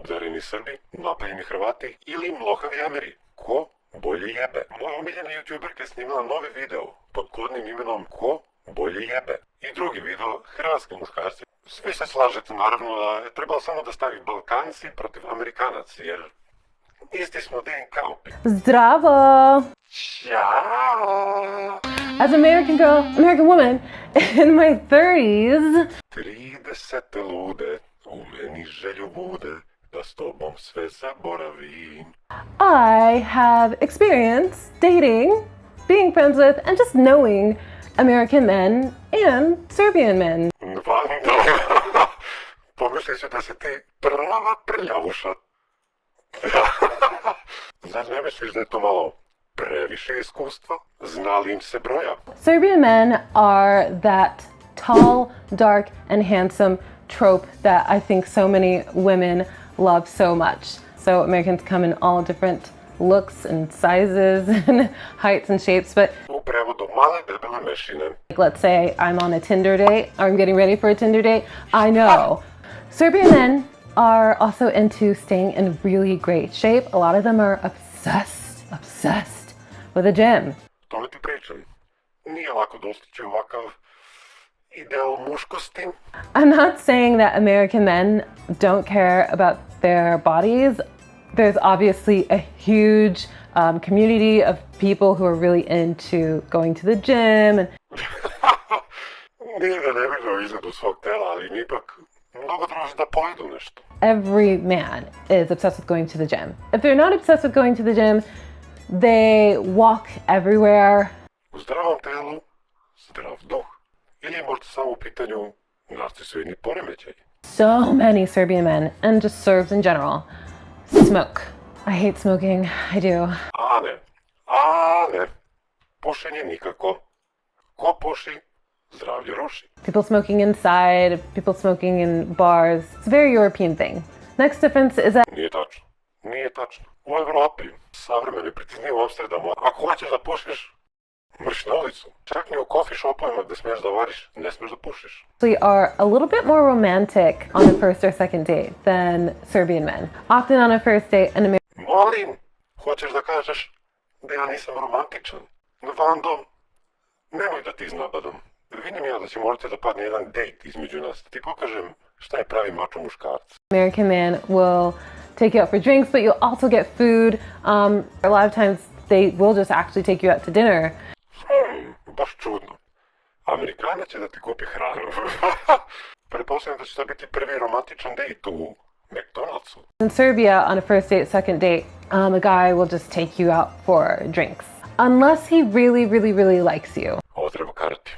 obdareni Srbi, napaljeni Hrvati ili mlohavi Ameri. Ko bolje jebe? Moja omiljena youtuberka je snimila novi video pod kodnim imenom Ko bolje jebe. I drugi video, hrvatski muškarci. Svi se slažete naravno da je trebalo samo da stavi Balkanci protiv Amerikanaca, jer isti smo DNK. Zdravo! Ćao! As an American girl, American woman, in my 30s... 30 lude, u meni želju bude, da s tobom sve zaboravim. I have experience dating, being friends with, and just knowing American men and Serbian men. Pomislit ću da si ti prava prljavuša. Zar ne misliš da je to malo previše iskustva? Zna li im se broja? Serbian men are that tall, dark, and handsome trope that I think so many women love so much. So Americans come in all different looks and sizes and heights and shapes, but U prevodu male debele mešine. let's say I'm on a Tinder date or I'm getting ready for a Tinder date, I know. Serbian men are also into staying in really great shape. A lot of them are obsessed with a gym. To li ti pričam? Nije lako dostići ovakav ideal muškosti. I'm not saying that American men don't care about their bodies. There's obviously a huge community of people who are really into going to the gym. And Nije da ne vidio izgledu svog tela, ali mi ipak mnogo traži da pojedu nešto. every man is obsessed with going to the gym. If they're not obsessed with going to the gym, they walk everywhere. U zdravom telu, zdrav duh. Ili je možda samo u pitanju narcisoidni poremećaj. So many Serbian men, and just Serbs in general, smoke. I hate smoking, I do. A ne. Pušenje nikako. Ko puši, zdravlje ruši. People smoking inside, people smoking in bars. It's a very European thing. Next difference is that Nije tačno. U Evropi, savremeni, preciznije u Amsterdamu, ako hoćeš da pušiš, mrš na ulicu. Čak ni u coffee shopovima gde smiješ da variš, ne smiješ da pušiš. we are a little bit more romantic on the first or second date than Serbian men. Often on a first date, an American Molim, hoćeš da kažeš da ja nisam romantičan? Vando, nemoj da ti iznabadam. Vidim ja da će morati da padne jedan dejt između nas. Da ti pokažem šta je pravi mačo muškarac. man will take you out for drinks, but you'll also get food. A lot of times they will just actually take you out to dinner. Baš čudno. Amerikanac će da ti kupi hranu. Pretpostavljam da će to biti prvi romantičan dejt u McDonald'su. In Serbia, on a first date, second date, a guy will just take you out for drinks. Unless he really likes you. Ovo treba karati.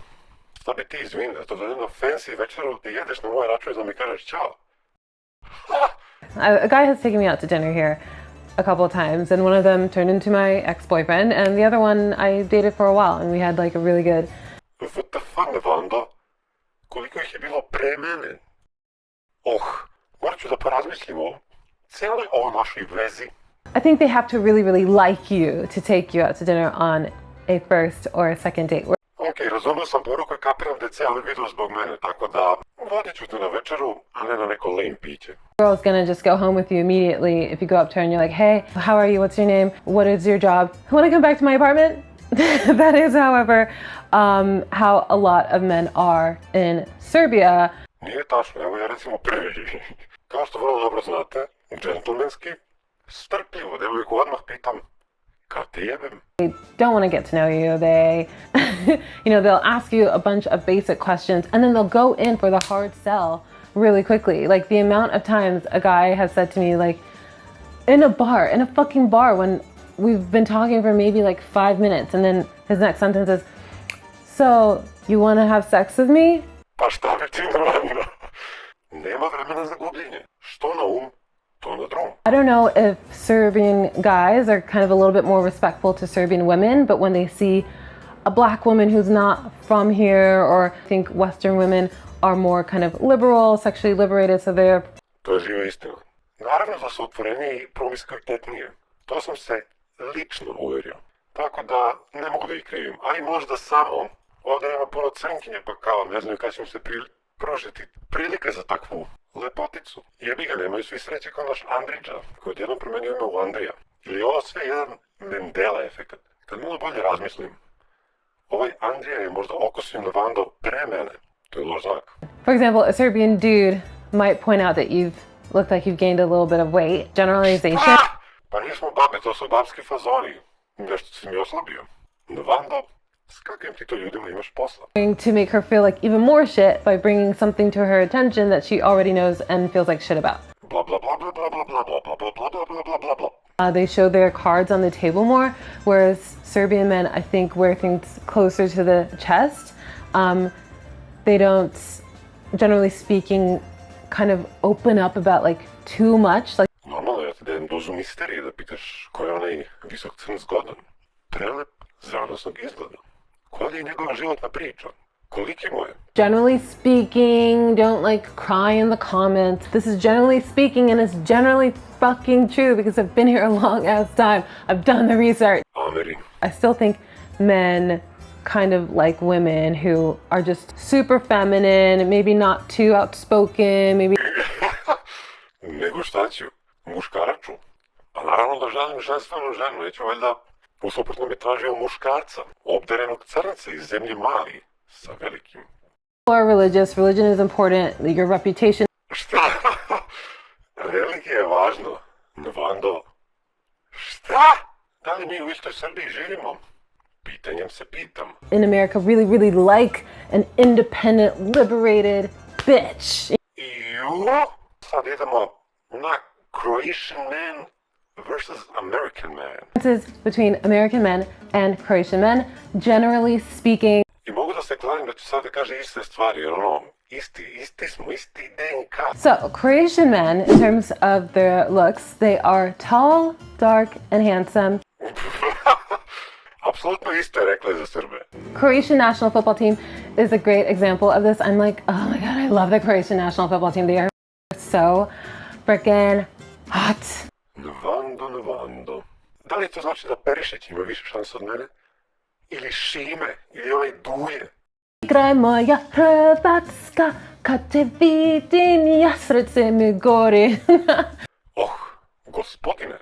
Šta bi ti izvini da to dođem na fancy večeru ti jedeš na moj račun i da mi kažeš čao? A guy has taken me out to dinner here a couple of times, and one of them turned into my ex-boyfriend, and the other one I dated for a while, and we had like a really good... What the fuck, Vanda? Koliko ih je bilo pre mene? Morat ću da porazmislim o cijeloj ovoj našoj vezi. I think they have to really like you to take you out to dinner on a first or a second date. Ok, razumio sam poruku i kapiram da je cijeli video zbog mene, tako da vodit ću te na večeru, a ne na neko lame piće. Girl's gonna just go home with you immediately if you go up to her and you're like, hey, how are you? What's your name? What is your job? Want to come back to my apartment? That is, however, how a lot of men are in Serbia. Nije tačno, evo ja recimo prvi. Kao što vrlo dobro znate, džentlmenski, strpljivo, devojku odmah pitam, kad te jebem? They don't want to get to know you. They, they'll ask you a bunch of basic questions and then they'll go in for the hard sell really quickly. Like the amount of times a guy has said to me, like, in a fucking bar when we've been talking for maybe like 5 minutes, and then his next sentence is, so, you want to have sex with me? Pa šta bi ti normalno? Nema vremena za gubljenje. Što na um, to na drum. I don't know if Serbian guys are kind of a little bit more respectful to Serbian women, but when they see a black woman who's not from here, or I think Western women are more kind of liberal, sexually liberated, so they're... To je živa istina. Naravno da su otvoreniji i promiskuitetnije. To sam se lično uvjerio. Tako da ne mogu da ih krivim. Ali možda samo, ovdje nema puno crnkinje, pa kao ne znam kada ćemo se pružiti prilike za takvu lepoticu. Jebi ga, nemaju svi sreće kao naš Andrića, koji odjednom promenio ime u Andrija. Ili ovo sve jedan Mandela efekat. Kad malo bolje razmislim, ovaj Andrija je možda okosio Levando pre mene. To je loš znak. For example, a Serbian dude might point out that you've looked like you've gained a little bit of weight. Generalization. Pa nismo babe, to su babski fazoni. Nešto si mi oslabio. Levando, s kakvim ti to ljudima imaš posla? To make her feel like even more shit by bringing something to her attention that she already knows and feels like shit about. Blah blah blah blah blah blah blah blah blah blah blah blah blah blah blah. They show their cards on the table more, whereas Serbian men, I think, wear things closer to the chest. They don't, generally speaking, kind of open up about like too much. Like Normalno ja ti dajem dozu misterije da pitaš ko je onaj visok crn zgodan, prelep, zradosnog izgleda. Koja je njegova životna priča? Koliki mu je? generally speaking, don't like cry in the comments. This is generally speaking, and it's generally fucking true because I've been here a long ass time. I've done the research. Ameri. I still think men kind of like women who are just super feminine, maybe not too outspoken, maybe Nego šta ću? Muškaraču. Pa naravno da želim ženstvenu ženu, neću valjda u suprotnom bi tražio muškarca, obdarenog crnca iz zemlje Mali, sa velikim. are religious. Religion is important. Your reputation Šta? Religija je važno. Vando. Šta? Da li mi u istoj Srbiji živimo? Pitanjem se pitam. in America really like an independent, liberated bitch. Ju? Sad idemo na Croatian man versus American man. Differences between American men and Croatian men, generally speaking, I mogu da se klanim da ću sad da kaže iste stvari, jer ono, isti smo, isti DNK. so Croatian men, in terms of their looks, they are tall, dark, and handsome. Apsolutno isto je rekla za Srbe. Croatian national football team is a great example of this. I'm like, oh my god, I love the Croatian national football team. They are so freaking hot. Nvando. Da li to znači da Perišić ima više šanse od mene? Ili Šime? Ili onaj Duje? Igraj moja Hrvatska, kad te vidim, ja srce mi gori. Gospodine,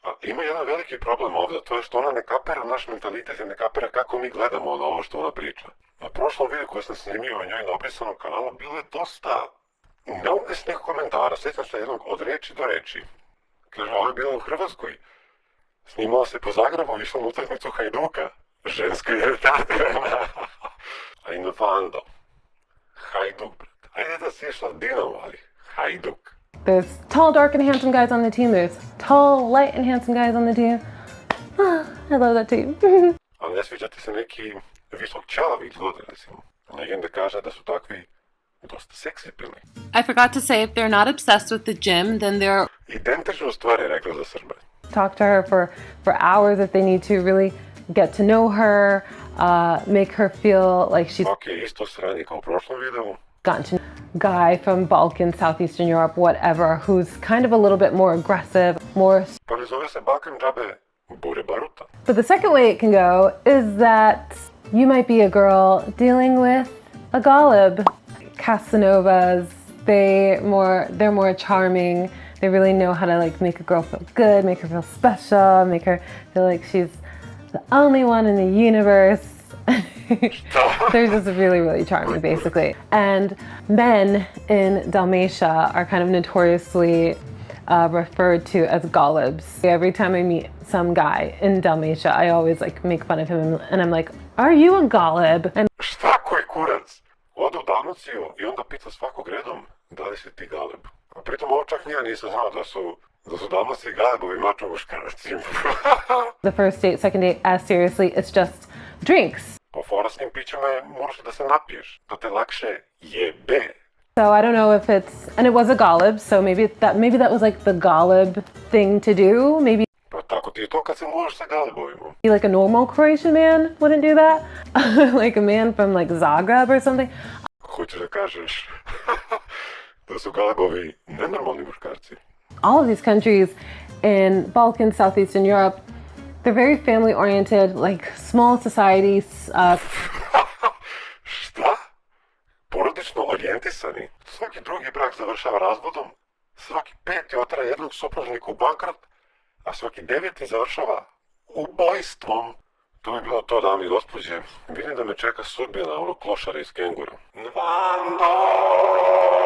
a ima jedan veliki problem ovdje, to je što ona ne kapira naš mentalitet i ne kapira kako mi gledamo na ovo što ona priča. Na prošlom videu koje sam snimio o njoj na opisanom kanalu bilo je dosta neumesnih komentara, sjećam se jednog od reči do reči. Kaže, ovo je bilo u Hrvatskoj. Snimala se po Zagrebu, išla na utakmicu Hajduka. Ženska je retardirana. A Invando. Hajduk, brat. Ajde da si išla Dinamo, ali Hajduk. There's tall, dark, and handsome guys on the team. There's tall, light, and handsome guys on the team. I love that team. Ali ne sviđa ti se neki visok čelavi ljudi, recimo. Legenda kaže da su takvi dosta seksipilni. I forgot to say, if they're not obsessed with the gym, then they're Identičnu stvar je rekla za Srbe. Talk to her for hours if they need to really get to know her, make her feel like she's Ok, isto sranje kao u prošlom videu. gotten to guy from Balkan, Southeastern Europe, whatever, who's kind of a little bit more aggressive, more. Pa ne zove se Balkan džabe bure baruta. But the second way it can go is that you might be a girl dealing with a golub. Casanovas, they're more charming. They really know how to like make a girl feel good, make her feel special, make her feel like she's the only one in the universe. They're just really charming, basically. And men in Dalmatia are kind of notoriously referred to as golubs. Every time I meet some guy in Dalmatia, I always like make fun of him and I'm like, are you a golub? And Šta koji kurac? Ode u Dalmaciju i onda pita svakog redom da li si ti galeb. A pritom ovo čak ja nisam znao da su Dalmaci galebovi mačo muškarci. the first date, second date, as seriously, it's just drinks. Pa fora s tim pićima je moraš da se napiješ, da te lakše jebe. So I don't know if it's, and it was a golub, so maybe that was like the golub thing to do. Maybe Pa tako ti je to kad se možeš sa galebovima. like a normal Croatian man wouldn't do that. Like a man from like Zagreb or something. Hoćeš da kažeš da su galebovi nenormalni muškarci. All of these countries in Balkan, Southeastern Europe, they're very family oriented, like small societies. Šta? Porodično orijentisani? Svaki drugi brak završava razvodom, svaki peti otera jednog supružnika u bankrot, a svaki deveti završava ubojstvom. To bi bilo to, dame i gospođe. Vidim da me čeka sudbina onog klošara iz Kengura. Nvando!